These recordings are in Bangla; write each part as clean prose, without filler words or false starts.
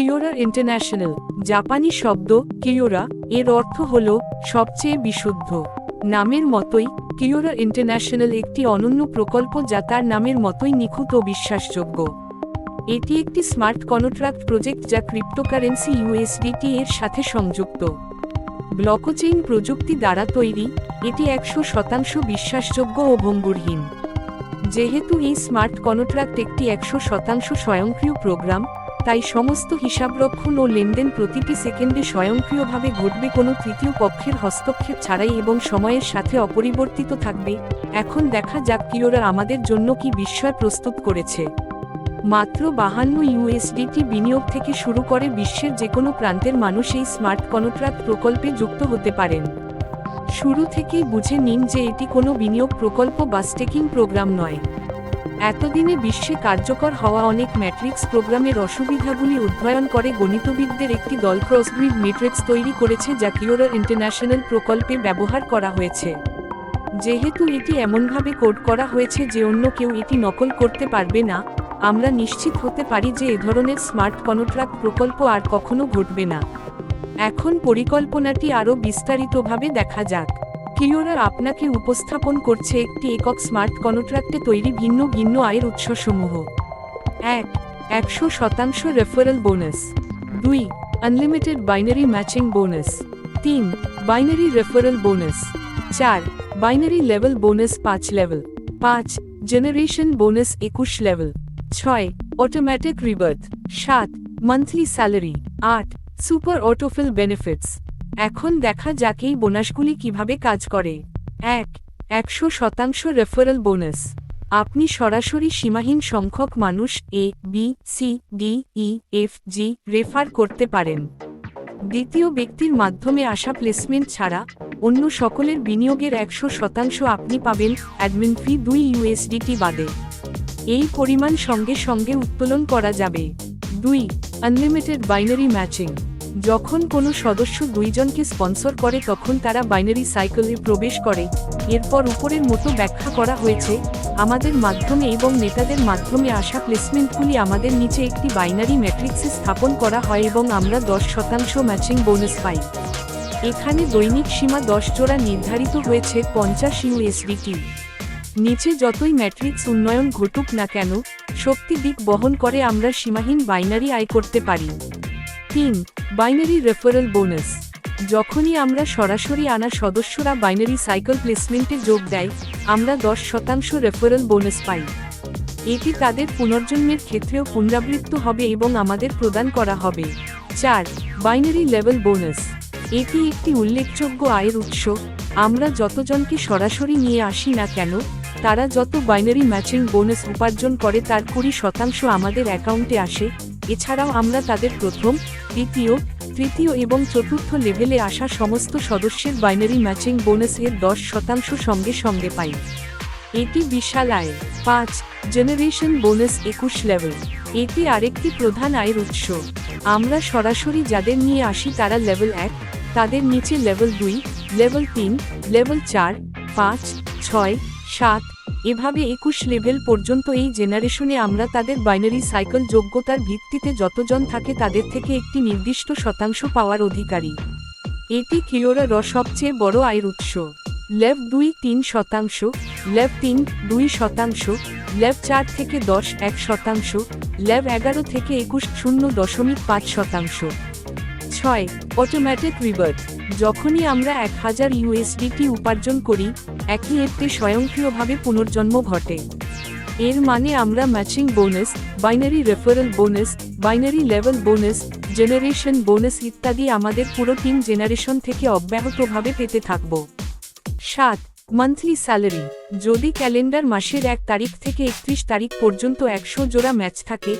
কিয়োরা ইন্টারন্যাশনাল জাপানি শব্দ কিয়োরা এর অর্থ হল সবচেয়ে বিশুদ্ধ। নামের মতোই কিয়োরা ইন্টারন্যাশনাল একটি অনন্য প্রকল্প যা তার নামের মতোই নিখুঁত ও বিশ্বাসযোগ্য। এটি একটি স্মার্ট কন্ট্রাক্ট প্রজেক্ট যা ক্রিপ্টোকারেন্সি ইউএসডিটি এর সাথে সংযুক্ত। ব্লকচেইন প্রযুক্তি দ্বারা তৈরি, এটি 100% বিশ্বাসযোগ্য ও ভঙ্গুরহীন। যেহেতু এই স্মার্ট কন্ট্রাক্ট একটি 100% স্বয়ংক্রিয় প্রোগ্রাম, তাই সমস্ত হিসাবরক্ষণ ও লেনদেন প্রতিটি সেকেন্ডে স্বয়ংক্রিয়ভাবে ঘটবে, কোনো তৃতীয় পক্ষের হস্তক্ষেপ ছাড়াই এবং সময়ের সাথে অপরিবর্তিত থাকবে। এখন দেখা যাক কিয়োরা আমাদের জন্য কি বিস্ময় প্রস্তুত করেছে। মাত্র 52 ইউএসডিটি বিনিয়োগ থেকে শুরু করে বিশ্বের যে কোনো প্রান্তের মানুষ এই স্মার্ট কন্ট্রাক্ট প্রকল্পে যুক্ত হতে পারেন। শুরু থেকেই বুঝে নিন যে এটি কোনো বিনিয়োগ প্রকল্প বা স্টেকিং প্রোগ্রাম নয়। এতদিনে বিশ্বে কার্যকর হওয়া অনেক ম্যাট্রিক্স প্রোগ্রামের অসুবিধাগুলি অধ্যয়ন করে গণিতবিদদের একটি দল ক্রসগ্রিড ম্যাট্রিক্স তৈরি করেছে, যা কিয়োরা ইন্টারন্যাশনাল প্রকল্পে ব্যবহার করা হয়েছে। যেহেতু এটি এমনভাবে কোড করা হয়েছে যে অন্য কেউ এটি নকল করতে পারবে না, আমরা নিশ্চিত হতে পারি যে এ ধরনের স্মার্ট কন্ট্রাক্ট প্রকল্প আর কখনো ঘটবে না। এখন পরিকল্পনাটি আরও বিস্তারিতভাবে দেখা যাক। কিয়োরা আপনাকে উপস্থাপন করছে একটি একক স্মার্ট কন্ট্রাক্টে তৈরি ভিন্ন ভিন্ন আয়ের উৎসসমূহ। 1. 100% referral bonus. 2. Unlimited binary matching bonus. 3. Binary referral bonus. 4. Binary level bonus 5 level. 5. Generation bonus 21 level. 6. Automatic rebirth. 7. Monthly salary. 8. Super autofill benefits. এখন দেখা যাক এই বোনাসগুলি কিভাবে কাজ করে। 1. 100% রেফারেল বোনাস। আপনি সরাসরি সীমাহীন সংখ্যক মানুষ এ, বি, সি, ডি, ই, এফ, জি রেফার করতে পারেন। দ্বিতীয় ব্যক্তির মাধ্যমে আসা প্লেসমেন্ট ছাড়া অন্য সকলের বিনিয়োগের 100% আপনি পাবেন, অ্যাডমিন ফি 2 ইউএসডিটি বাদে। এই পরিমাণ সঙ্গে সঙ্গে উত্তোলন করা যাবে। 2. Unlimited binary matching. যখন কোনো সদস্য 2 জনকে স্পন্সর করে তখন তারা বাইনারি সাইকেলে প্রবেশ করে। এরপর উপরের মতো ব্যাখ্যা করা হয়েছে, আমাদের মাধ্যমে এবং নেতাদের মাধ্যমে আসা প্লেসমেন্টগুলি আমাদের নিচে একটি বাইনারি ম্যাট্রিক্সে স্থাপন করা হয় এবং আমরা 10% ম্যাচিং বোনাস পাই। এখানে দৈনিক সীমা 10 জোড়া নির্ধারিত হয়েছে 50 ইউএসডিটি। নিচে যতই ম্যাট্রিক্স উন্নয়ন ঘটুক না কেন, শক্তি দিক বহন করে আমরা সীমাহীন বাইনারি আয় করতে পারি। 3. Binary referral bonus. যখনই আমরা সরাসরি আনা সদস্যরা বাইনারি সাইকেল প্লেসমেন্টে যোগ দেয়, আমরা 10% রেফারেল বোনাস পাই। এটি তাদের পুনর্জন্মের ক্ষেত্রেও পুনরাবৃত্ত হবে এবং আমাদের প্রদান করা হবে। 4. Binary level bonus. এটি একটি উল্লেখযোগ্য আয়ের উৎস। আমরা যতজনকে সরাসরি নিয়ে আসি না কেন, তারা যত বাইনারি ম্যাচিং বোনাস উপার্জন করে তার 20% আমাদের অ্যাকাউন্টে আসে। এছাড়াও আমরা তাদের প্রথম, দ্বিতীয়, তৃতীয় এবং চতুর্থ লেভেলে আসা সমস্ত সদস্যের বাইনারি ম্যাচিং বোনাস এর 10% সঙ্গে সঙ্গে পাই। এটি বিশাল আয়। 5. Generation bonus 21 level. এটি আরেকটি প্রধান আয়ের উৎস। আমরা সরাসরি যাদের নিয়ে আসি তারা লেভেল 1, তাদের নিচে লেভেল 2, লেভেল 3, লেভেল 4, 5, 6, 7 এভাবে 21 লেভেল পর্যন্ত এই জেনারেশনে আমরা তাদের বাইনারি সাইকেল যোগ্যতার ভিত্তিতে যতজন থাকে তাদের থেকে একটি নির্দিষ্ট শতাংশ পাওয়ার অধিকারী। এটি কিয়োরার সবচেয়ে বড় আয়ের উৎস। লেভ 2 3%, লেভ 3 2%, লেভ 4 থেকে 10 1%, লেভ 11 থেকে 21 0.5%। 6. Automatic rebirth. যখনই আমরা 1000 ইউএসডিটি উপার্জন করি, একই এতে স্বয়ংক্রিয়ভাবে পুনর্জন্ম ঘটে। এর মানে আমরা matching bonus, binary referral bonus, binary level bonus, generation bonus ইত্যাদি আমাদের পুরো 3 জেনারেশন থেকে অব্যাহতভাবে পেতে থাকব। 7. Monthly salary. যদি ক্যালেন্ডার মাসের 1 তারিখ থেকে 31 তারিখ পর্যন্ত 100 জোড়া ম্যাচ থাকে,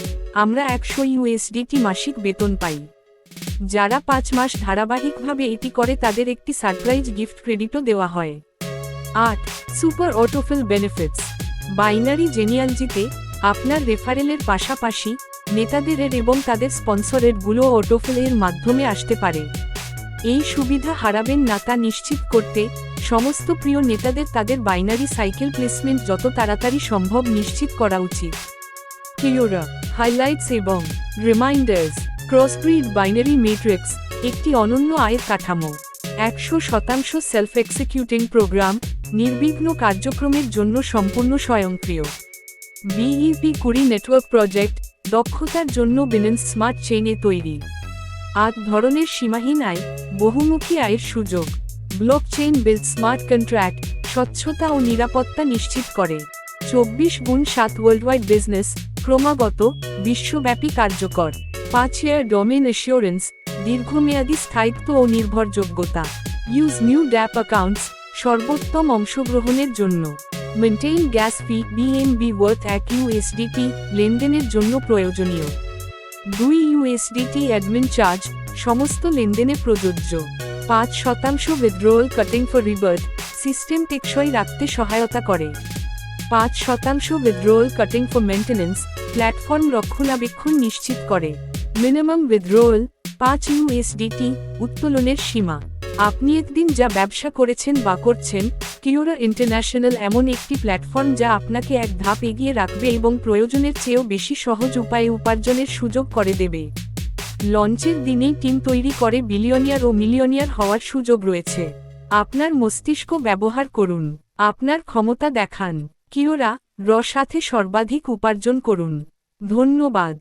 আমরা 100 ইউএসডিটি মাসিক বেতন পাই। যারা 5 মাস ধারাবাহিকভাবে এটি করে তাদের একটি সারপ্রাইজ গিফট ক্রেডিটও দেওয়া হয়। 8. Super autofill benefits. বাইনারি জেনিয়ালজিতে আপনার রেফারেলের পাশাপাশি নেতাদের এবং তাদের স্পন্সরের গুলো অটোফিলের মাধ্যমে আসতে পারে। এই সুবিধা হারাবেন না তা নিশ্চিত করতে সমস্ত প্রিয় নেতাদের তাদের বাইনারি সাইকেল প্লেসমেন্ট যত তাড়াতাড়ি সম্ভব নিশ্চিত করা উচিত। কিয়োরা হাইলাইটস এবং রিমাইন্ডার্স। ক্রসব্রিড বাইনারি ম্যাট্রিক্স একটি অনন্য আয়ের কাঠামো। 100% সেলফ এক্সিকিউটিং প্রোগ্রাম, নির্বিঘ্ন কার্যক্রমের জন্য সম্পূর্ণ স্বয়ংক্রিয়। BEP20 নেটওয়ার্ক প্রজেক্ট, দক্ষতার জন্য বিনেন্স স্মার্ট চেইনে তৈরি। 8 ধরনের সীমাহীন আয়, বহুমুখী আয়ের সুযোগ। ব্লকচেইন বিল্ড স্মার্ট কন্ট্রাক্ট, স্বচ্ছতা ও নিরাপত্তা নিশ্চিত করে। 24/7 ওয়ার্ল্ডওয়াইড বিজনেস, ক্রমাগত, বিশ্বব্যাপী কার্যকর। 5 ইয়ার ডোমেইন অ্যাসিওরেন্স, দীর্ঘমেয়াদী স্থায়িত্ব ও নির্ভরযোগ্যতা। ইউজ নিউ ড্যাপ অ্যাকাউন্টস, সর্বোত্তম অংশগ্রহণের জন্য। মেনটেইন গ্যাস ফি BNB ওয়ার্থ $1 লেনদেনের জন্য প্রয়োজনীয়। 2 USDT অ্যাডমিন চার্জ, সমস্ত লেনদেনে প্রযোজ্য। 5% withdrawal cutting for rebirth, system টেকসই রাখতে সহায়তা করে। 5% withdrawal cutting for maintenance, platform রক্ষণাবেক্ষণ নিশ্চিত করে। মিনিমাম উইথড্রয়াল 5 USDT, উত্তোলনের সীমা। আপনি একদিন যা ব্যবসা করেছেন বা করছেন, কিওরা ইন্টারন্যাশনাল এমন একটি প্ল্যাটফর্ম যা আপনাকে এক ধাপ এগিয়ে রাখবে এবং প্রয়োজনের চেয়েও বেশি সহজ উপায়ে উপার্জনের সুযোগ করে দেবে। লঞ্চের দিনেই টিম তৈরি করে বিলিয়নিয়ার ও মিলিয়নিয়ার হওয়ার সুযোগ রয়েছে। আপনার মস্তিষ্ক ব্যবহার করুন, আপনার ক্ষমতা দেখান। কিওরা সাথে সর্বাধিক উপার্জন করুন। ধন্যবাদ।